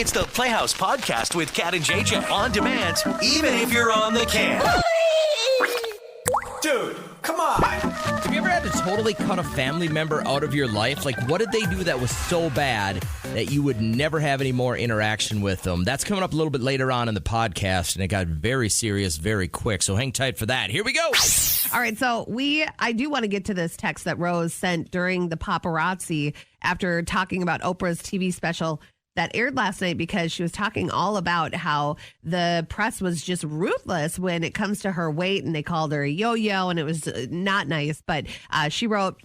It's the Playhouse Podcast with Kat and JJ on demand, even if you're on the can. Dude, come on. Have you ever had to totally cut a family member out of your life? Like, what did they do that was so bad that you would never have any more interaction with them? That's coming up a little bit later on in the podcast, and it got very serious very quick. So hang tight for that. Here we go. All right, so I do want to get to this text that Rose sent during the paparazzi after talking about Oprah's TV special that aired last night, because she was talking all about how the press was just ruthless when it comes to her weight, and they called her a yo-yo, and it was not nice. But she wrote,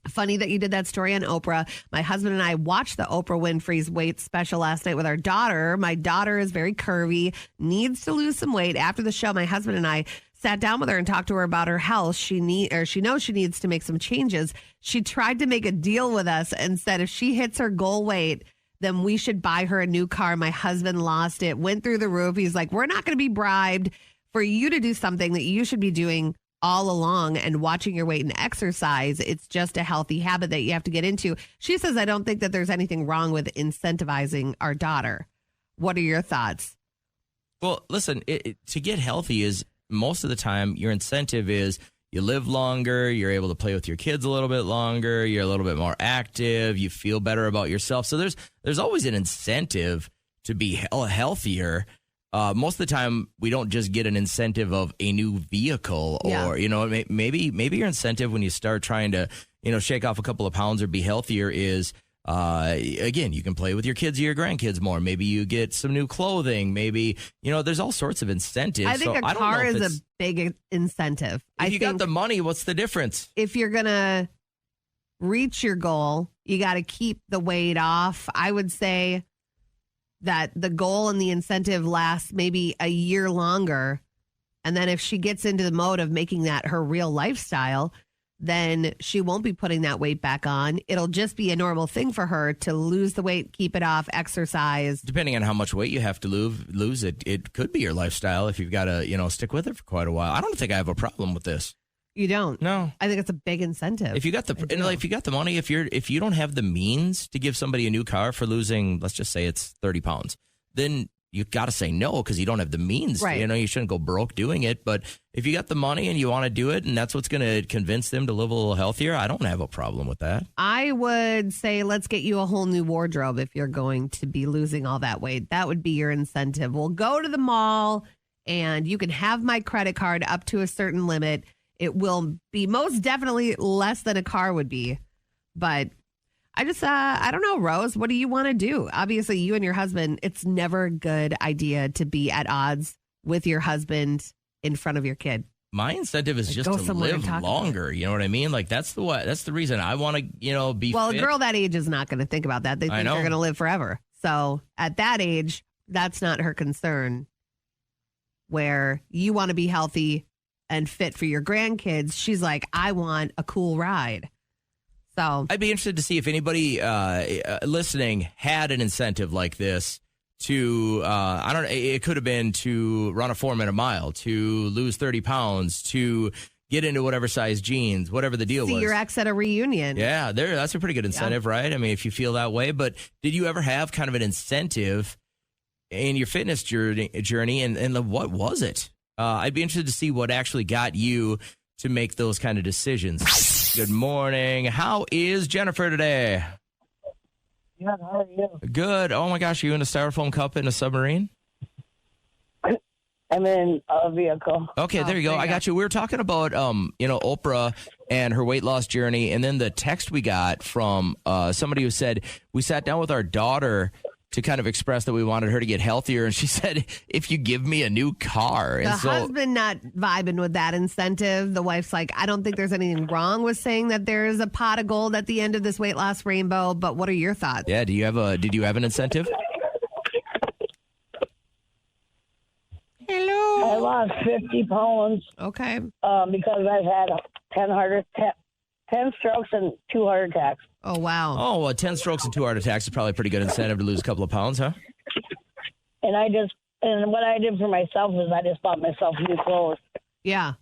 "Funny that you did that story on Oprah. My husband and I watched the Oprah Winfrey's weight special last night with our daughter. My daughter is very curvy, needs to lose some weight. After the show, my husband and I sat down with her and talked to her about her health. She knows she needs to make some changes. She tried to make a deal with us and said if she hits her goal weight, then we should buy her a new car. My husband lost it, went through the roof. He's like, we're not going to be bribed for you to do something that you should be doing all along and watching your weight and exercise. It's just a healthy habit that you have to get into." She says, "I don't think that there's anything wrong with incentivizing our daughter." What are your thoughts? Well, listen, to get healthy is most of the time your incentive is you live longer, you're able to play with your kids a little bit longer, you're a little bit more active, you feel better about yourself. So there's always an incentive to be healthier. Most of the time, we don't just get an incentive of a new vehicle or, maybe your incentive when you start trying to, shake off a couple of pounds or be healthier is, again, you can play with your kids or your grandkids more. Maybe you get some new clothing. Maybe, there's all sorts of incentives. I think a car is a big incentive. If you got the money, what's the difference? If you're going to reach your goal, you got to keep the weight off. I would say that the goal and the incentive lasts maybe a year longer. And then if she gets into the mode of making that her real lifestyle, then she won't be putting that weight back on. It'll just be a normal thing for her to lose the weight, keep it off, exercise. Depending on how much weight you have to lose it could be your lifestyle if you've got to, stick with it for quite a while. I don't think I have a problem with this. You don't? No. I think it's a big incentive. If you got the money, if you don't have the means to give somebody a new car for losing, let's just say it's 30 pounds, then you got to say no because you don't have the means. Right. You shouldn't go broke doing it. But if you got the money and you want to do it and that's what's going to convince them to live a little healthier, I don't have a problem with that. I would say let's get you a whole new wardrobe if you're going to be losing all that weight. That would be your incentive. We'll go to the mall and you can have my credit card up to a certain limit. It will be most definitely less than a car would be. But I just, I don't know, Rose, what do you want to do? Obviously, you and your husband, it's never a good idea to be at odds with your husband in front of your kid. My incentive is just to live longer. You know what I mean? Like, that's the reason I want to, be Well, fit. A girl that age is not going to think about that. They think they're going to live forever. So at that age, that's not her concern. Where you want to be healthy and fit for your grandkids, she's like, I want a cool ride. So I'd be interested to see if anybody listening had an incentive like this to, I don't know, it could have been to run a 4-minute mile, to lose 30 pounds, to get into whatever size jeans, whatever the deal was. See your ex at a reunion. Yeah, that's a pretty good incentive, right? I mean, if you feel that way. But did you ever have kind of an incentive in your fitness journey and what was it? I'd be interested to see what actually got you to make those kind of decisions. Good morning. How is Jennifer today? Yeah, how are you? Good. Oh my gosh, are you in a styrofoam cup in a submarine? I'm in a vehicle. Okay, there you go. I got you. We were talking about, Oprah and her weight loss journey, and then the text we got from somebody who said, we sat down with our daughter to kind of express that we wanted her to get healthier. And she said, if you give me a new car. The husband not vibing with that incentive. The wife's like, I don't think there's anything wrong with saying that there's a pot of gold at the end of this weight loss rainbow. But what are your thoughts? Yeah. Did you have an incentive? Hello. I lost 50 pounds. Okay. Because I've had 10 strokes and 2 heart attacks. Oh, wow. Oh, well, 10 strokes and 2 heart attacks is probably a pretty good incentive to lose a couple of pounds, huh? And what I did for myself is I just bought myself new clothes. Yeah.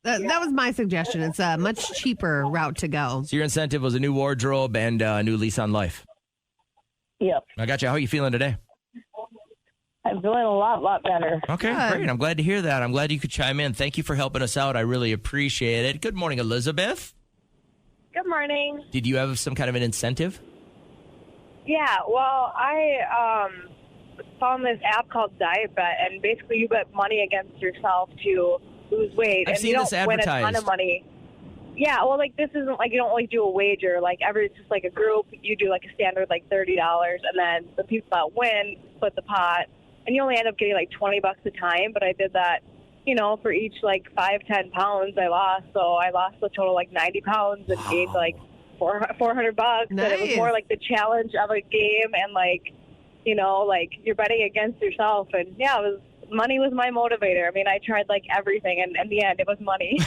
That was my suggestion. It's a much cheaper route to go. So your incentive was a new wardrobe and a new lease on life. Yep. I got you. How are you feeling today? I'm feeling a lot better. Okay, Good. great. I'm glad to hear that. I'm glad you could chime in. Thank you for helping us out. I really appreciate it. Good morning, Elizabeth. Good morning. Did you have some kind of an incentive? Yeah, well, I found this app called Diet Bet, and basically you bet money against yourself to lose weight. I've and seen you this don't win a ton advertised. of money. Yeah, well, like, this isn't like you don't like do a wager. Like, it's just like a group. You do like a standard like $30, and then the people that win split the pot, and you only end up getting like $20 a time. But I did that, for each like 5-10 pounds I lost. So I lost a total like 90 pounds and gained like $400. And it was Nice. more like the challenge of a game, and like you're betting against yourself. And yeah, money was my motivator. I mean, I tried like everything, and in the end, it was money.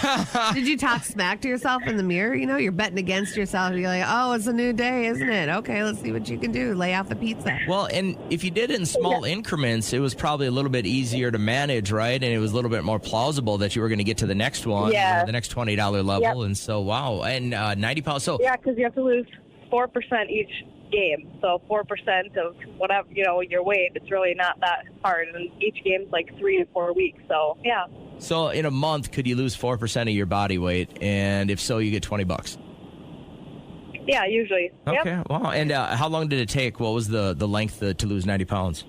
Did you talk smack to yourself in the mirror? You're betting against yourself. You're like, oh, it's a new day, isn't it? Okay, let's see what you can do. Lay off the pizza. Well, and if you did it in small increments, it was probably a little bit easier to manage, right? And it was a little bit more plausible that you were going to get to the next one, Yeah. the next $20 level. Yep. And so, wow. And 90 pounds. So, Yeah, because you have to lose 4% each game. So 4% of whatever, your weight. It's really not that hard. And each game's like 3 to 4 weeks. So, yeah. so in a month, could you lose 4% of your body weight? And if so, you get $20. Yeah, usually. Okay. Yep. Wow. And how long did it take? What was the length to lose 90 pounds?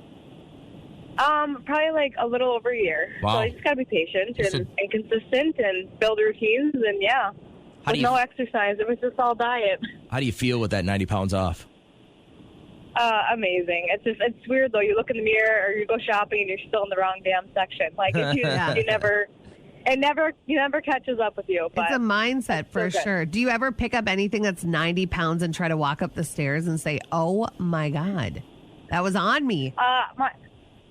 Probably like a little over a year. Wow. So you just got to be patient So- and consistent and build routines. And yeah, How do with you- no exercise. It was just all diet. How do you feel with that 90 pounds off? Amazing. It's weird though. You look in the mirror or you go shopping and you're still in the wrong damn section. Like it never catches up with you. But It's a mindset for so good. sure. Do you ever pick up anything that's 90 pounds and try to walk up the stairs and say, oh my God, that was on me?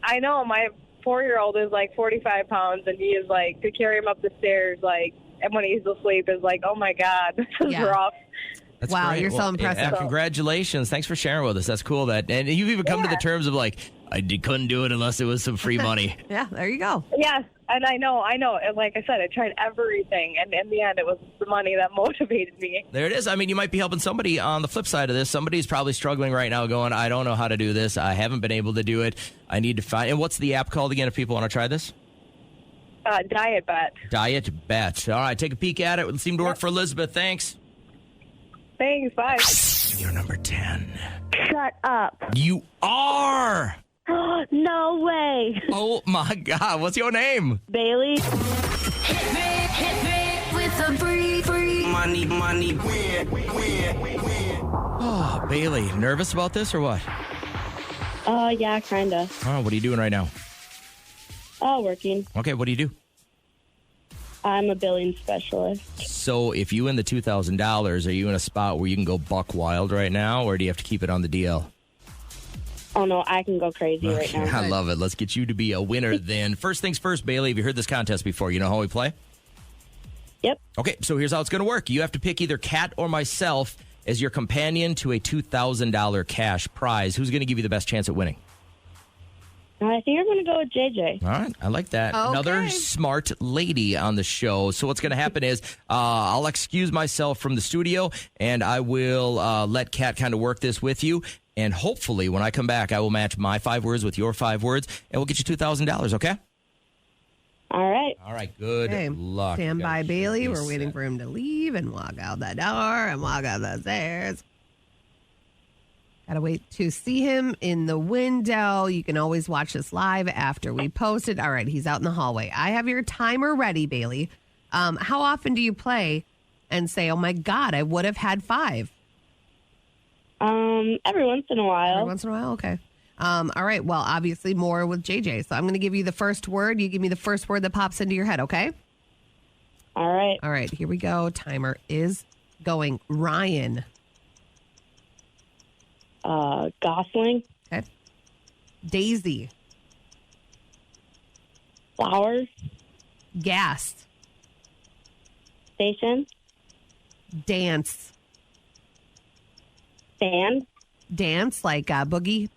I know my 4-year-old is like 45 pounds, and he is like to carry him up the stairs, like, and when he's asleep is like, oh my God, this is Yeah. rough. That's Wow, great. you're so impressive. Yeah, congratulations. Thanks for sharing with us. That's cool. And you've even come to the terms of like, couldn't do it unless it was some free money. Yeah, there you go. Yes, and I know. And like I said, I tried everything, and in the end, it was the money that motivated me. There it is. I mean, you might be helping somebody on the flip side of this. Somebody's probably struggling right now going, I don't know how to do this. I haven't been able to do it. I need to find. And what's the app called again if people want to try this? Diet Bet. Diet Bet. All right, take a peek at it. It seemed to work for Elizabeth. Thanks. Thanks. Bye. You're number 10. Shut up. You are. No way. Oh, my God. What's your name? Bailey. Hit me with a free. Money. Oh, Bailey. Nervous about this or what? Yeah, kinda. Oh, what are you doing right now? Working. Okay, what do you do? I'm a billing specialist. So if you win the $2,000, are you in a spot where you can go buck wild right now, or do you have to keep it on the DL? Oh no, I can go crazy right Okay, now. I love it. Let's get you to be a winner then. First things first, Bailey, have you heard this contest before? You know how we play? Yep. Okay, so here's how it's going to work. You have to pick either Kat or myself as your companion to a $2,000 cash prize. Who's going to give you the best chance at winning? I think I'm gonna go with JJ. All right, I like that. Okay. Another smart lady on the show. So what's going to happen is I'll excuse myself from the studio, and I will let Kat kind of work this with you. And hopefully, when I come back, I will match my 5 words with your 5 words, and we'll get you $2,000, okay? All right. All right, good Okay. luck. Stand Gotta by, shut Bailey. these We're waiting set. for him to leave and walk out that door and walk out the stairs. Gotta wait to see him in the window. You can always watch this live after we post it. All right, he's out in the hallway. I have your timer ready, Bailey. How often do you play and say, oh my God, I would have had 5? Every once in a Every while. once in a while? Okay. All right. Well, obviously more with JJ. So I'm going to give you the first word. You give me the first word that pops into your head, okay? All right. All right. Here we go. Timer is going. Ryan. Gosling. Okay. Daisy. Flowers. Gas. Station. Dance. Band. Dance like boogie.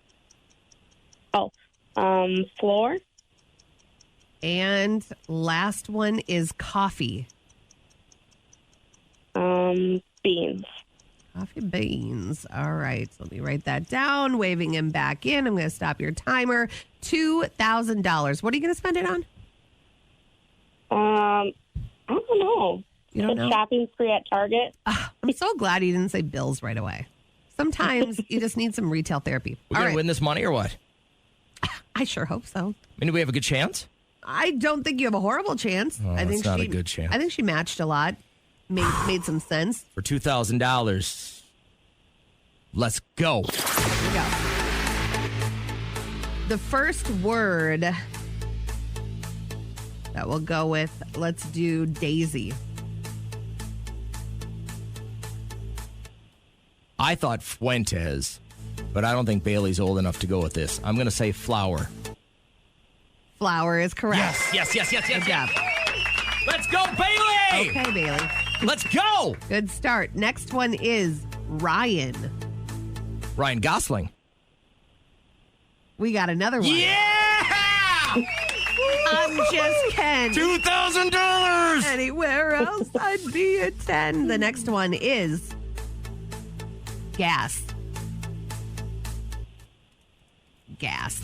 Oh. Floor. And last one is coffee. Beans. Coffee beans. All right. So let me write that down. Waving him back in. I'm going to stop your timer. $2,000. What are you going to spend it on? I don't know. You don't The know? shopping spree at Target. I'm so glad he didn't say bills right away. Sometimes you just need some retail therapy. We All gonna right. win this money or what? I sure hope so. I mean, do we have a good chance? I don't think you have a horrible chance. Oh, I think that's not a good chance. I think she matched a lot. Made some sense. For $2,000, let's go. Here we go. The first word that we'll go with, let's do Daisy. I thought Fuentes, but I don't think Bailey's old enough to go with this. I'm going to say flower. Flower is correct. Yes. Good job. Let's go, Bailey! Okay, Bailey. Let's go! Good start. Next one is Ryan. Ryan Gosling. We got another one. Yeah! I'm just Ken. $2,000! Anywhere else, I'd be a 10. The next one is gas. Gas.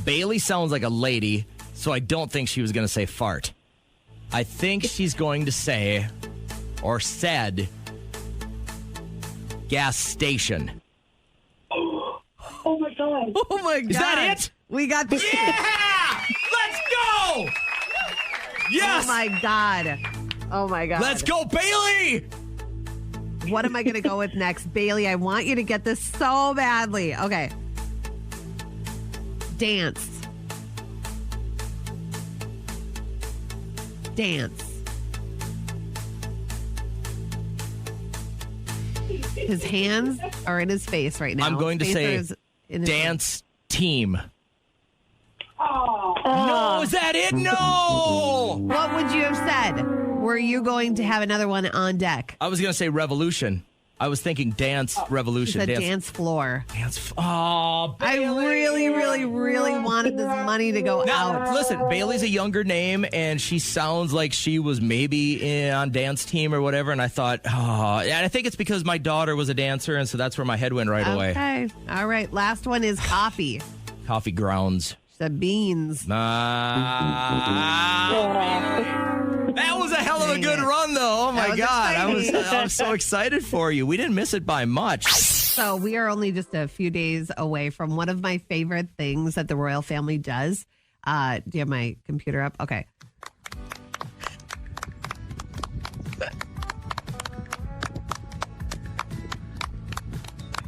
Bailey sounds like a lady, so I don't think she was going to say fart. I think she's going to say, or said, gas station. Oh my God. Oh my God. Is that it? We got the. Yeah! Let's go! Yes! Oh my God. Oh my God. Let's go, Bailey! What am I going to go with next? Bailey, I want you to get this so badly. Okay. Dance. Dance. His hands are in his face right now. I'm going to His say face is in his dance team. No, is that it? No! What would you have said? Were you going to have another one on deck? I was going to say revolution. I was thinking dance revolution. The dance floor. Oh, Bailey. I really, really, really wanted this money to go Now, out. listen, Bailey's a younger name, and she sounds like she was maybe on dance team or whatever, and I thought, and I think it's because my daughter was a dancer, and so that's where my head went right away. Okay. All right. Last one is coffee. Coffee grounds. The beans. That was a hell of a good run, though. Oh, my was God. I exciting. was so excited for you. We didn't miss it by much. So we are only just a few days away from one of my favorite things that the royal family does. Do you have my computer up? Okay.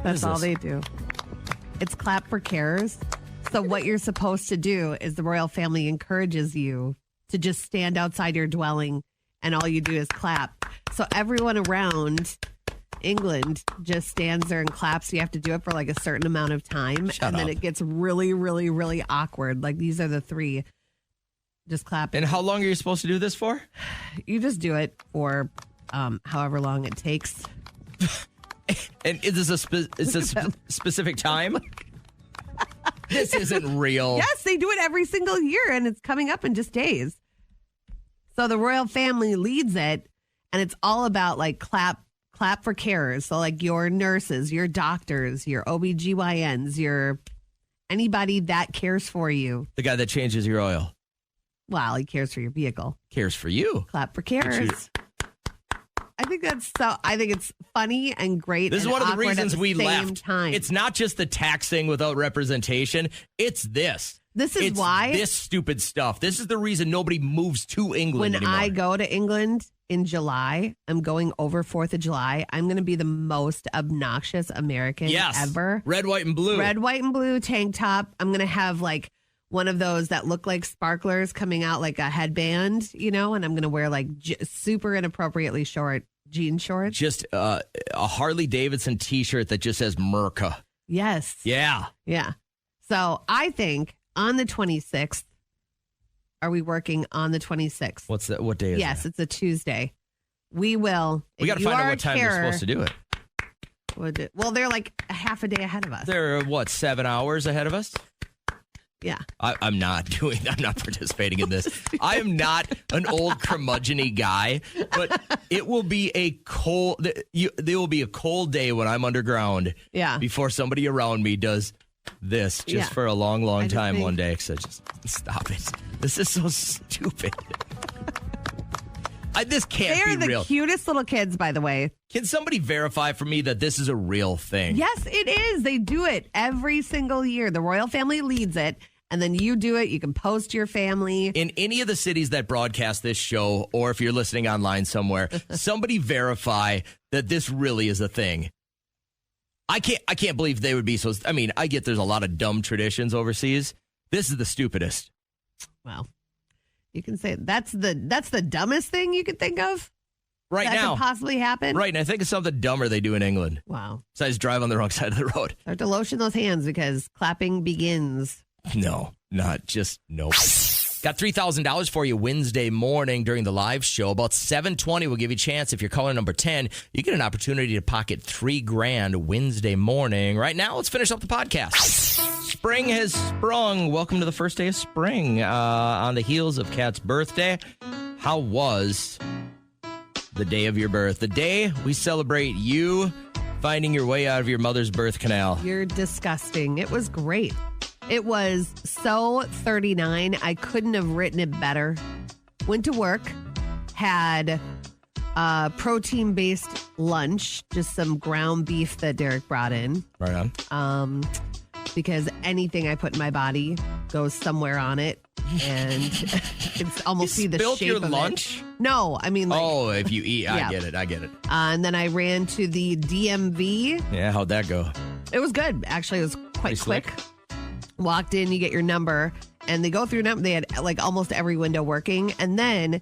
That's all they do. It's clap for carers. So what you're supposed to do is the royal family encourages you to just stand outside your dwelling and all you do is clap. So everyone around England just stands there and claps. You have to do it for like a certain amount of time. Shut and then up. it gets really, really, really awkward. Like these are the three. Just clap. And how long are you supposed to do this for? You just do it for however long it takes. And is this a specific time? This isn't real. Yes, they do it every single year, and it's coming up in just days. So the royal family leads it, and it's all about like clap for carers. So like your nurses, your doctors, your OBGYNs, your anybody that cares for you. The guy that changes your oil Well, he cares for your vehicle. cares for you. Clap for carers. I think it's funny and great. This is and one of the awkward reasons at the we same left. Time. It's not just the taxing without representation. It's this. This is It's why this stupid stuff. This is the reason nobody moves to England when anymore. I go to England in July, I'm going over 4th of July. I'm going to be the most obnoxious American ever. Red, white, and blue. Red, white, and blue tank top. I'm going to have like one of those that look like sparklers coming out like a headband, and I'm going to wear like super inappropriately short jean shorts. Just a Harley Davidson T-shirt that just says Merca. Yes. Yeah. Yeah. So I think on the 26th, are we working on the 26th? What's that? What day is Yes, it? it's a Tuesday. We will. We got to find out what time we're supposed to do it. Well, they're like a half a day ahead of us. They're, 7 hours ahead of us? Yeah. I'm not participating in this. I am not an old curmudgeon-y guy, but it will be a cold, there will be a cold day when I'm underground before somebody around me does this just for a long, long time one day. So just stop it. This is so stupid. This can't be real. They are the cutest little kids, by the way. Can somebody verify for me that this is a real thing? Yes, it is. They do it every single year. The royal family leads it, and then you do it. You can post to your family. In any of the cities that broadcast this show, or if you're listening online somewhere, somebody verify that this really is a thing. I can't believe they would be so. I mean, I get there's a lot of dumb traditions overseas. This is the stupidest. Well, you can say that's the dumbest thing you could think of right that now could possibly happen. Right, and I think it's something dumber they do in England. Wow. Besides drive on the wrong side of the road. Start to lotion those hands because clapping begins. No, not just no. Got $3,000 for you Wednesday morning during the live show. About 7:20, we'll give you a chance. If you're caller number 10, you get an opportunity to pocket $3,000 Wednesday morning. Right now, let's finish up the podcast. Spring has sprung. Welcome to the first day of spring on the heels of Kat's birthday. How was the day of your birth? The day we celebrate you finding your way out of your mother's birth canal. You're disgusting. It was great. It was so 39. I couldn't have written it better. Went to work, had a protein-based lunch, just some ground beef that Derek brought in. Right on. Because anything I put in my body goes somewhere on it, and it's almost see the spilled shape your of lunch? it. No, I mean, like, if you eat, yeah. I get it. And then I ran to the DMV. Yeah, how'd that go? It was good. Actually, it was quite Pretty quick. slick. Walked in, you get your number, and they go through number. They had like almost every window working, and then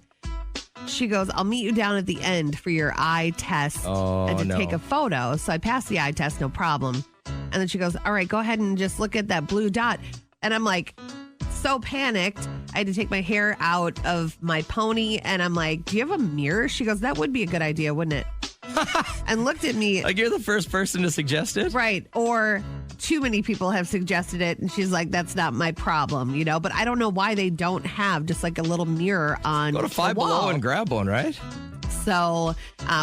she goes, "I'll meet you down at the end for your eye test and to take a photo." So I passed the eye test, no problem. And then she goes, "All right, go ahead and just look at that blue dot." And I'm like, so panicked. I had to take my hair out of my pony, and I'm like, "Do you have a mirror?" She goes, "That would be a good idea, wouldn't it?" And looked at me like you're the first person to suggest it, right? Or too many people have suggested it, and she's like, "That's not my problem," you know. But I don't know why they don't have just like a little mirror on. Go to Five the wall. Below and grab one, right? So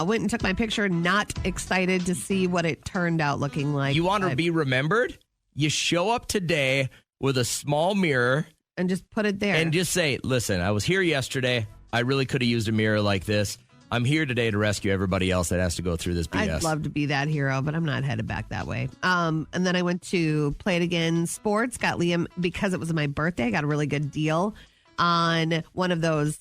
went and took my picture. Not excited to see what it turned out looking like. You want to be remembered? You show up today with a small mirror and just put it there and just say, "Listen, I was here yesterday. I really could have used a mirror like this. I'm here today to rescue everybody else that has to go through this BS." I'd love to be that hero, but I'm not headed back that way. And then I went to Play It Again Sports. Got Liam, because it was my birthday, I got a really good deal on one of those.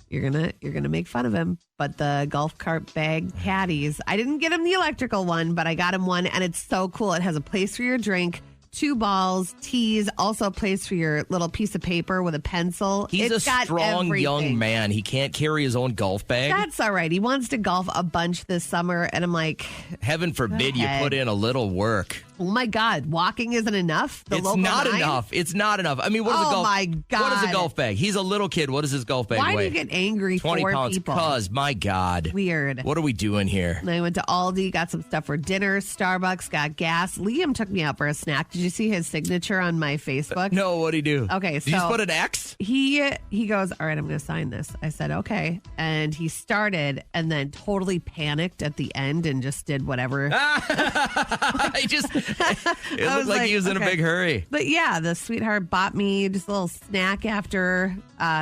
You're gonna make fun of him, but the golf cart bag caddies. I didn't get him the electrical one, but I got him one, and it's so cool. It has a place for your drink, 2 balls, tees, also a place for your little piece of paper with a pencil. He's It's a got strong everything. young man. He can't carry his own golf bag. That's all right. He wants to golf a bunch this summer, and I'm like, Heaven forbid you ahead. put in a little work. oh my God, walking isn't enough? The It's local not 9? enough. It's not enough. I mean, what is a Oh golf? my What is a God. golf bag? He's a little kid. What does his golf bag Why do weigh? you get angry 20 for pounds. people? Cause my God, Weird. what are we doing here? And I went to Aldi, got some stuff for dinner, Starbucks, got gas. Liam took me out for a snack. Did you see his signature on my Facebook? No, what'd he do? Okay, Did you just so- put an X? He goes, "All right, I'm going to sign this." I said, "Okay." And he started and then totally panicked at the end and just did whatever. He just, it I looked was like he was in a okay. big hurry. But yeah, the sweetheart bought me just a little snack after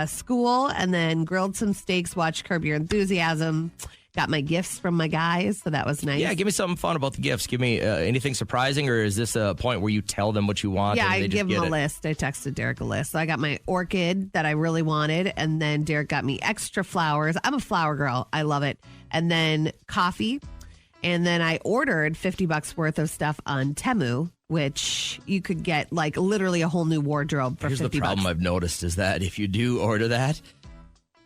school and then grilled some steaks, watched Curb Your Enthusiasm. Got my gifts from my guys, so that was nice. Yeah, give me something fun about the gifts. Give me anything surprising, or is this a point where you tell them what you want? Yeah, and I they just give him get a it? list. I texted Derek a list. So I got my orchid that I really wanted, and then Derek got me extra flowers. I'm a flower girl. I love it. And then coffee. And then I ordered $50 worth of stuff on Temu, which you could get like literally a whole new wardrobe for Here's $50. the problem I've noticed is that if you do order that,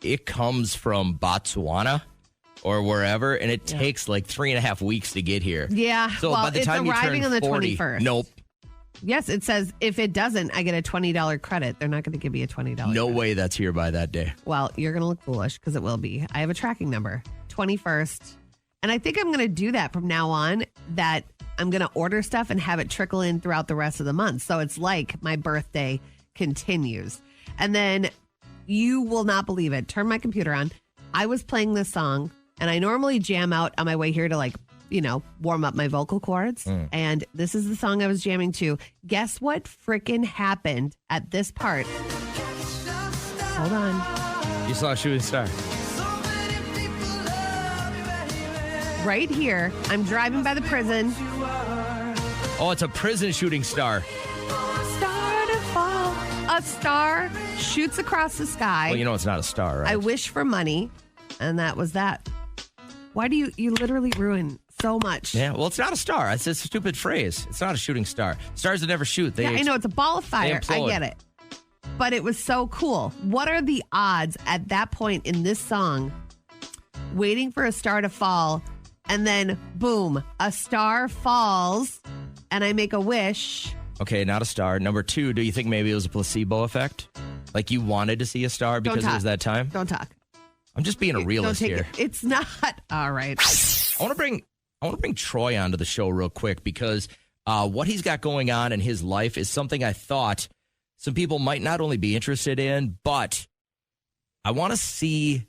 it comes from Botswana or wherever, and it takes like 3.5 weeks to get here. Yeah, So well, by the it's time you arriving turn on the 40, 21st. Nope. Yes, it says if it doesn't, I get a $20 credit. They're not going to give me a $20 No credit. way that's here by that day. Well, you're going to look foolish because it will be. I have a tracking number, 21st. And I think I'm going to do that from now on, that I'm going to order stuff and have it trickle in throughout the rest of the month. So it's like my birthday continues. And then you will not believe it. Turn my computer on. I was playing this song, and I normally jam out on my way here to, like, warm up my vocal cords. And this is the song I was jamming to. Guess what frickin' happened at this part? Hold on. You saw a shooting star. Right here, I'm driving by the prison. Oh, it's a prison shooting star. Star to fall. A star shoots across the sky. Well, you know it's not a star, right? I wish for money, and that was that. Why do you literally ruin so much? Yeah, well, it's not a star. It's a stupid phrase. It's not a shooting star. Stars that never shoot. Yeah, I know. It's a ball of fire. I get it. But it was so cool. What are the odds at that point in this song, waiting for a star to fall, and then, boom, a star falls, and I make a wish. Okay, not a star. Number 2, do you think maybe it was a placebo effect? Like you wanted to see a star because it was that time? Don't talk. I'm just being a realist here. It's not. All right. I want to bring Troy onto the show real quick because what he's got going on in his life is something I thought some people might not only be interested in, but I want to see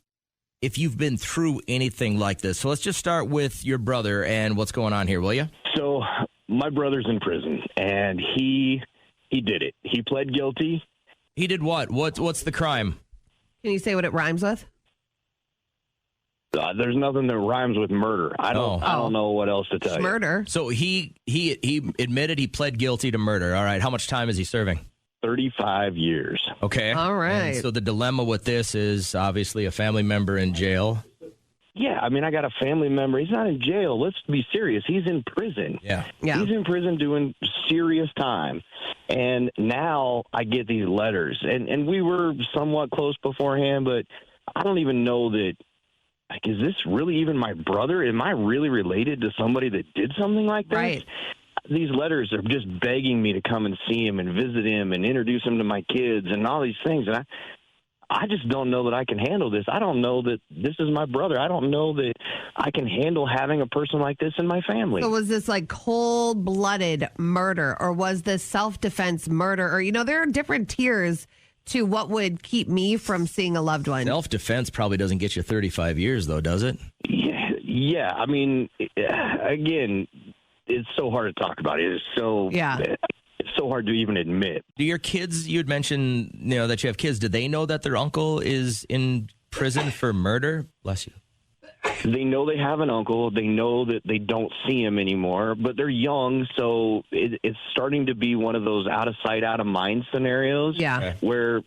if you've been through anything like this. So let's just start with your brother and what's going on here, will you? So my brother's in prison, and he did it. He pled guilty. He did what? What's the crime? Can you say what it rhymes with? There's nothing that rhymes with murder. I don't know what else to tell you. Murder. So he admitted he pled guilty to murder. All right. How much time is he serving? 35 years. Okay. All right. And so the dilemma with this is obviously a family member in jail. Yeah, I mean, I got a family member. He's not in jail. Let's be serious. He's in prison. Yeah. He's in prison doing serious time. And now I get these letters. And we were somewhat close beforehand, but I don't even know that. Like, is this really even my brother? Am I really related to somebody that did something like this? Right. These letters are just begging me to come and see him and visit him and introduce him to my kids and all these things. And I just don't know that I can handle this. I don't know that this is my brother. I don't know that I can handle having a person like this in my family. So was this like cold-blooded murder, or was this self-defense murder? Or, there are different tiers to what would keep me from seeing a loved one. Self-defense probably doesn't get you 35 years, though, does it? Yeah. I mean, again, it's so hard to talk about. It's so hard to even admit. Do your kids, you had mentioned, that you have kids, do they know that their uncle is in prison for murder? Bless you. They know they have an uncle. They know that they don't see him anymore, but they're young, so it's starting to be one of those out of sight, out of mind scenarios. Yeah. Okay. Where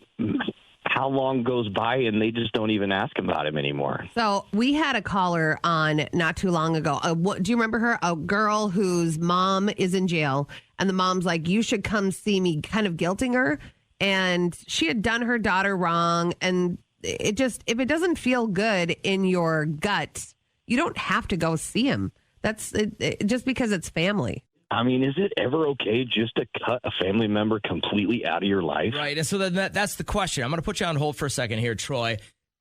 how long goes by and they just don't even ask about him anymore. So we had a caller on not too long ago. Do you remember her? A girl whose mom is in jail, and the mom's like, you should come see me, kind of guilting her. And she had done her daughter wrong, and it just, if it doesn't feel good in your gut, you don't have to go see him. That's just because it's family. I mean, is it ever okay just to cut a family member completely out of your life? Right. And so then that's the question. I'm going to put you on hold for a second here, Troy.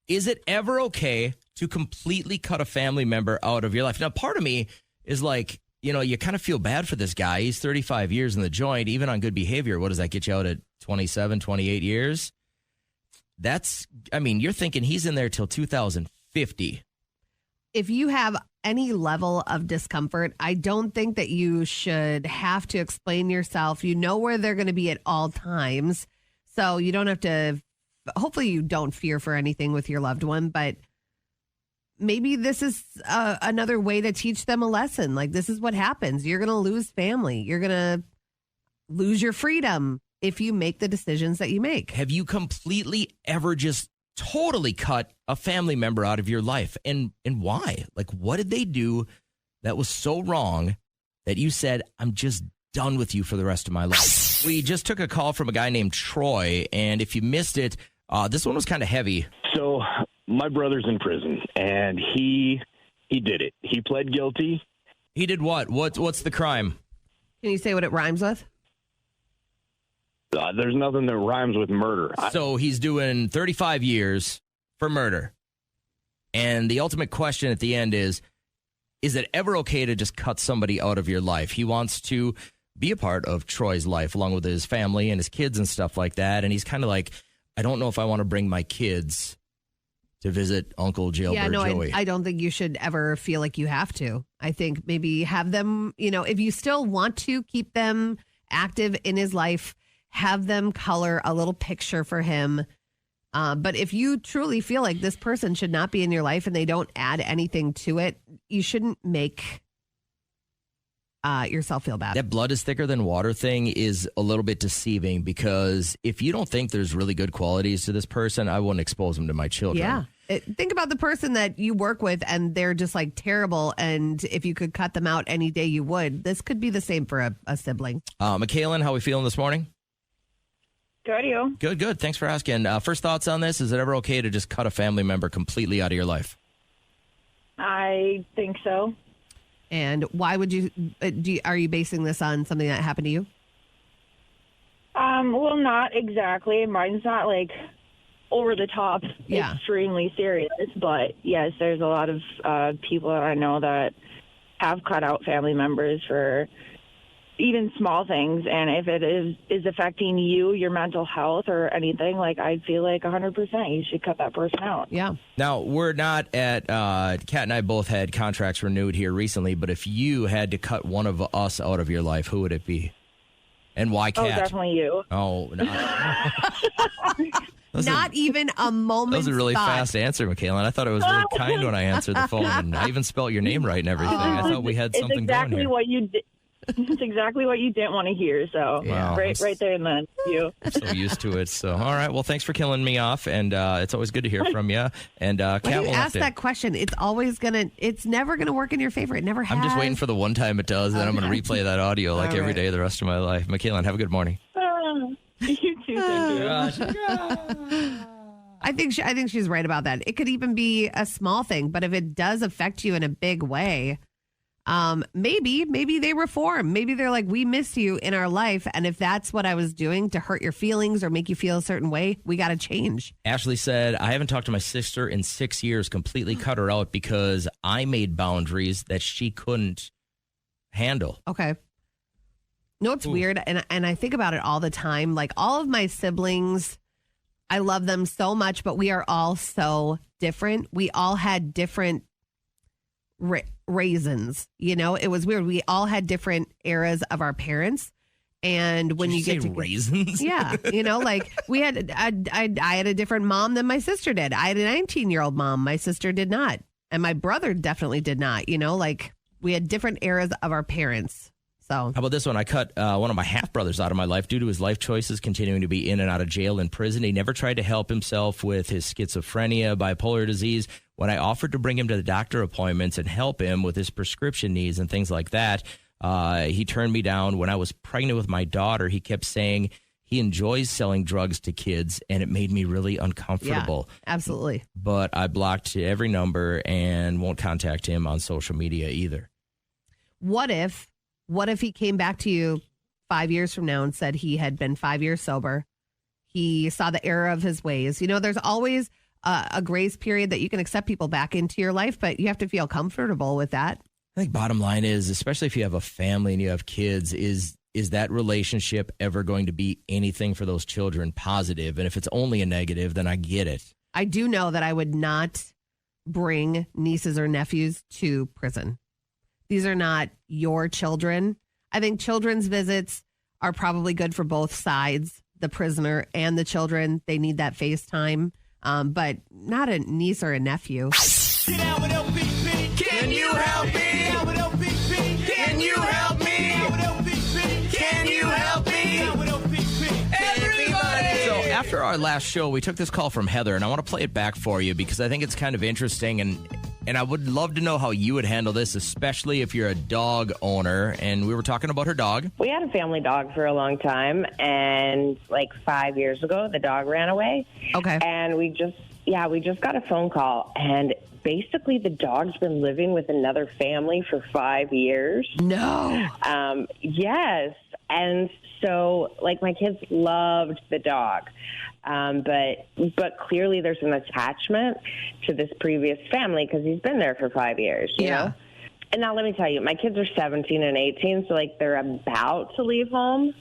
Is it ever okay to completely cut a family member out of your life? Now, part of me is like, you kind of feel bad for this guy. He's 35 years in the joint, even on good behavior. What does that get you out at 27, 28 years? You're thinking he's in there till 2050. If you have any level of discomfort, I don't think that you should have to explain yourself. You know where they're going to be at all times. So you don't have to, hopefully you don't fear for anything with your loved one, but maybe this is another way to teach them a lesson. Like, this is what happens. You're going to lose family. You're going to lose your freedom if you make the decisions that you make. Have you completely ever just totally cut a family member out of your life? And why? Like, what did they do that was so wrong that you said, I'm just done with you for the rest of my life? We just took a call from a guy named Troy, and if you missed it, this one was kind of heavy. So my brother's in prison, and he did it. He pled guilty. He did what? What's the crime? Can you say what it rhymes with? There's nothing that rhymes with murder. So he's doing 35 years for murder. And the ultimate question at the end is, is it ever okay to just cut somebody out of your life? He wants to be a part of Troy's life along with his family and his kids and stuff like that. And he's kind of like, I don't know if I want to bring my kids to visit Uncle Jailbird Joey. I don't think you should ever feel like you have to. I think maybe have them, if you still want to keep them active in his life, have them color a little picture for him. But if you truly feel like this person should not be in your life and they don't add anything to it, you shouldn't make yourself feel bad. That blood is thicker than water thing is a little bit deceiving, because if you don't think there's really good qualities to this person, I wouldn't expose them to my children. Yeah. Think about the person that you work with and they're just like terrible. And if you could cut them out any day, you would. This could be the same for a sibling. Michaela, how are we feeling this morning? Good, you? Good. Thanks for asking. First thoughts on this. Is it ever okay to just cut a family member completely out of your life? I think so. And why would you, are you basing this on something that happened to you? Well, not exactly. Mine's not like over the top, extremely serious. But yes, there's a lot of people that I know that have cut out family members for even small things. And if it is affecting you, your mental health or anything, like I feel like 100% you should cut that person out. Yeah. Now, we're not at, Kat and I both had contracts renewed here recently, but if you had to cut one of us out of your life, who would it be? And why Kat? Oh, definitely you. Oh, no. Not even a moment. That was a really fast answer, Michaela. And I thought it was really kind when I answered the phone. And I even spelt your name right and everything. I thought we had something exactly going here. what you did. It's exactly what you didn't want to hear. So right there and then. You. I'm so used to it. So, all right. Well, thanks for killing me off. And it's always good to hear from you. And Kat, when you will ask that question, it's never going to work in your favor. It never has. I'm just waiting for the one time it does. And then I'm going to replay that audio like every day the rest of my life. Michaela, have a good morning. You too. Thank you. I think she's right about that. It could even be a small thing, but if it does affect you in a big way, maybe they reform. Maybe they're like, we miss you in our life. And if that's what I was doing to hurt your feelings or make you feel a certain way, we got to change. Ashley said, I haven't talked to my sister in 6 years, completely cut her out because I made boundaries that she couldn't handle. Okay. No, it's weird. And I think about it all the time. Like all of my siblings, I love them so much, but we are all so different. We all had different raisins. It was weird. We all had different eras of our parents. And when you get to raisins, like we had, I had a different mom than my sister did. I had a 19-year-old mom. My sister did not. And my brother definitely did not. Like we had different eras of our parents. So how about this one? I cut one of my half-brothers out of my life due to his life choices, continuing to be in and out of jail and prison. He never tried to help himself with his schizophrenia, bipolar disease. When I offered to bring him to the doctor appointments and help him with his prescription needs and things like that, he turned me down. When I was pregnant with my daughter, he kept saying he enjoys selling drugs to kids, and it made me really uncomfortable. Yeah, absolutely. But I blocked every number and won't contact him on social media either. What if he came back to you 5 years from now and said he had been 5 years sober? He saw the error of his ways. There's always a grace period that you can accept people back into your life, but you have to feel comfortable with that. I think bottom line is, especially if you have a family and you have kids, is that relationship ever going to be anything for those children positive? And if it's only a negative, then I get it. I do know that I would not bring nieces or nephews to prison. These are not your children. I think children's visits are probably good for both sides, the prisoner and the children. They need that FaceTime, but not a niece or a nephew. Get out with LPP. Can you help me? Get out with LPP. Can you help me? Get out with LPP. Can you help me? Get out with LPP. Everybody. So after our last show, we took this call from Heather, and I want to play it back for you because I think it's kind of interesting, and I would love to know how you would handle this, especially if you're a dog owner. And we were talking about her dog. We had a family dog for a long time, and like 5 years ago, the dog ran away. Okay. And we just got a phone call, and basically the dog's been living with another family for 5 years. No. Yes. And so, like, my kids loved the dog. But clearly there's an attachment to this previous family because he's been there for 5 years, you know? And now let me tell you, my kids are 17 and 18, so like they're about to leave home.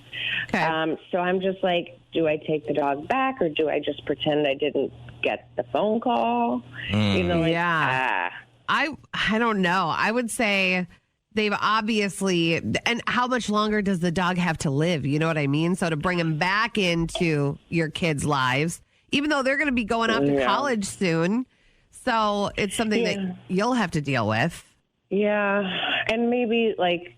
Okay. So I'm just like, do I take the dog back or do I just pretend I didn't get the phone call? You know, like, Yeah. I don't know. I would say they've obviously, and how much longer does the dog have to live? You know what I mean? So to bring him back into your kids' lives, even though they're going to be going off to college soon. So it's something that you'll have to deal with. Yeah. And maybe like,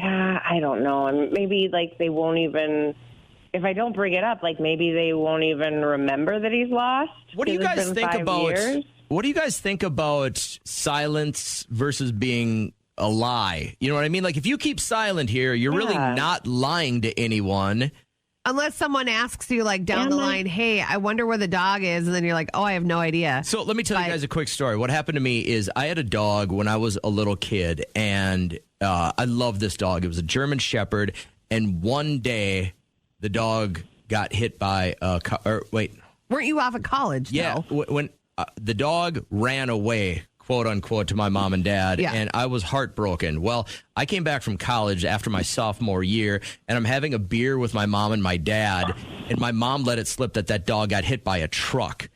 I don't know. And maybe like they won't even, if I don't bring it up, like maybe they won't even remember that he's lost. What do you guys think 5 about? years. What do you guys think about silence versus being a lie? You know what I mean? Like if you keep silent here, you're really not lying to anyone. Unless someone asks you like down the line, hey, I wonder where the dog is. And then you're like, oh, I have no idea. So let me tell you guys a quick story. What happened to me is I had a dog when I was a little kid, and I loved this dog. It was a German Shepherd. And one day the dog got hit by a car. Wait. Weren't you off at college? Yeah. Though? When the dog ran away, quote unquote, to my mom and dad, and I was heartbroken. Well, I came back from college after my sophomore year, and I'm having a beer with my mom and my dad, and my mom let it slip that dog got hit by a truck.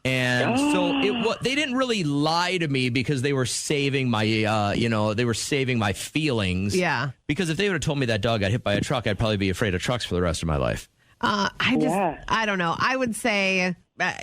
And so they didn't really lie to me because they were saving my, they were saving my feelings. Yeah. Because if they would have told me that dog got hit by a truck, I'd probably be afraid of trucks for the rest of my life. I don't know. I would say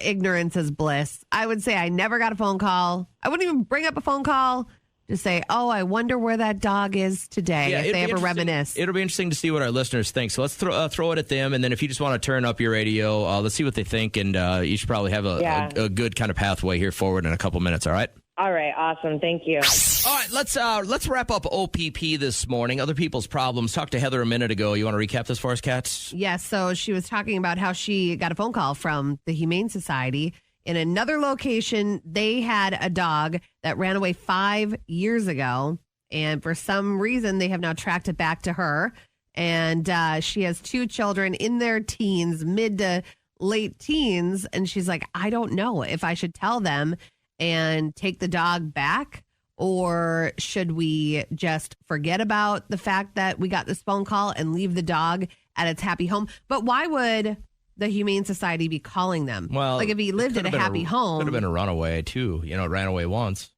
ignorance is bliss. I would say I never got a phone call. I wouldn't even bring up a phone call to say, oh, I wonder where that dog is today, if they ever reminisce. It'll be interesting to see what our listeners think. So let's throw it at them. And then if you just want to turn up your radio, let's see what they think. And you should probably have a good kind of pathway here forward in a couple minutes. All right? All right. Awesome. Thank you. All right. Let's wrap up OPP this morning. Other people's problems. Talked to Heather a minute ago. You want to recap this for us, Kat? Yes. So she was talking about how she got a phone call from the Humane Society. In another location, they had a dog that ran away 5 years ago. And for some reason, they have now tracked it back to her. And she has 2 children in their teens, mid to late teens. And she's like, I don't know if I should tell them and take the dog back, or should we just forget about the fact that we got this phone call and leave the dog at its happy home? But why would the Humane Society be calling them? Well, like if he lived at a happy home. Could have been a runaway too. You know, it ran away once.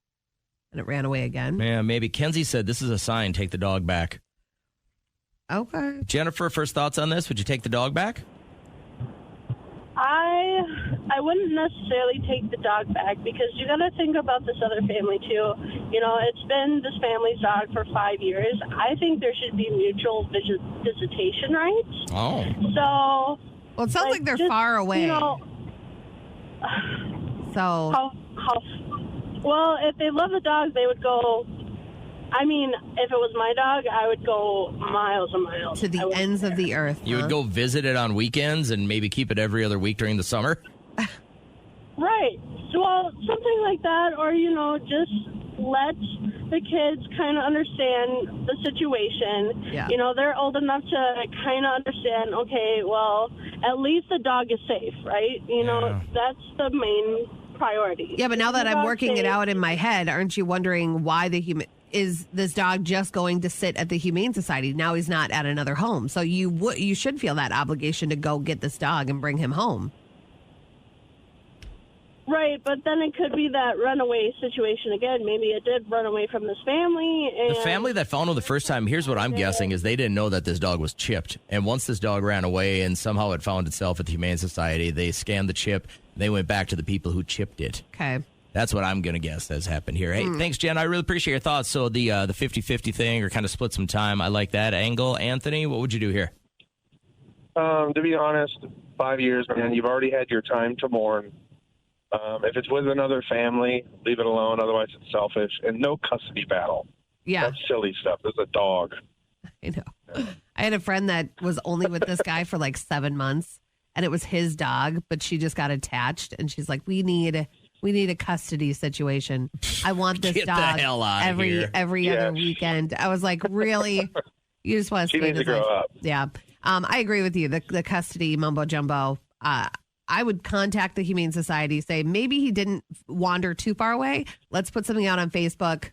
And it ran away again? Yeah, maybe. Kenzie said this is a sign, take the dog back. Okay. Jennifer, first thoughts on this? Would you take the dog back? I wouldn't necessarily take the dog back because you got to think about this other family too. You know, it's been this family's dog for 5 years. I think there should be mutual visitation rights. Oh. So. Well, it sounds like they're far away. You know, so. Well, if they love the dog, they would go. I mean, if it was my dog, I would go miles and miles. To the ends of the earth. You would go visit it on weekends and maybe keep it every other week during the summer? Right. So, well, something like that, or, you know, just let the kids kind of understand the situation. Yeah. You know, they're old enough to kind of understand, okay, well, at least the dog is safe, right? You know, that's the main priority. Yeah, but now that I'm working it out in my head, aren't you wondering why is this dog just going to sit at the Humane Society? Now he's not at another home. So you should feel that obligation to go get this dog and bring him home. Right, but then it could be that runaway situation again. Maybe it did run away from this family. And the family that found him the first time, here's what I'm guessing, is they didn't know that this dog was chipped. And once this dog ran away and somehow it found itself at the Humane Society, they scanned the chip. They went back to the people who chipped it. Okay. That's what I'm going to guess has happened here. Hey, thanks, Jen. I really appreciate your thoughts. So the 50-50 thing, or kind of split some time, I like that angle. Anthony, what would you do here? To be honest, 5 years, man, you've already had your time to mourn. If it's with another family, leave it alone. Otherwise, it's selfish. And no custody battle. Yeah. That's silly stuff. There's a dog. I know. I had a friend that was only with this guy for like 7 months, and it was his dog, but she just got attached, and she's like, we need a custody situation. I want this Get dog the hell out every other weekend. I was like, really? You just want to She needs to grow up. Yeah. I agree with you. The custody mumbo jumbo. I would contact the Humane Society, say maybe he didn't wander too far away. Let's put something out on Facebook.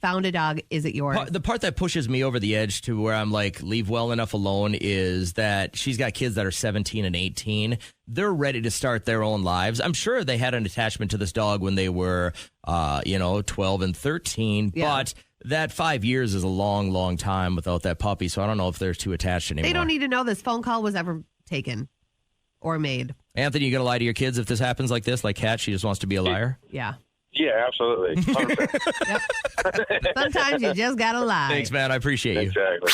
found a dog. Is it yours? The part that pushes me over the edge to where I'm like, leave well enough alone is that she's got kids that are 17 and 18. They're ready to start their own lives. I'm sure they had an attachment to this dog when they were, 12 and 13, but that 5 years is a long, long time without that puppy. So I don't know if they're too attached anymore. They don't need to know this phone call was ever taken or made. Anthony, you going to lie to your kids if this happens like this? Like Kat, she just wants to be a liar? Yeah. Yeah, absolutely. 100%. Sometimes you just got to lie. Thanks, man. I appreciate you. Exactly.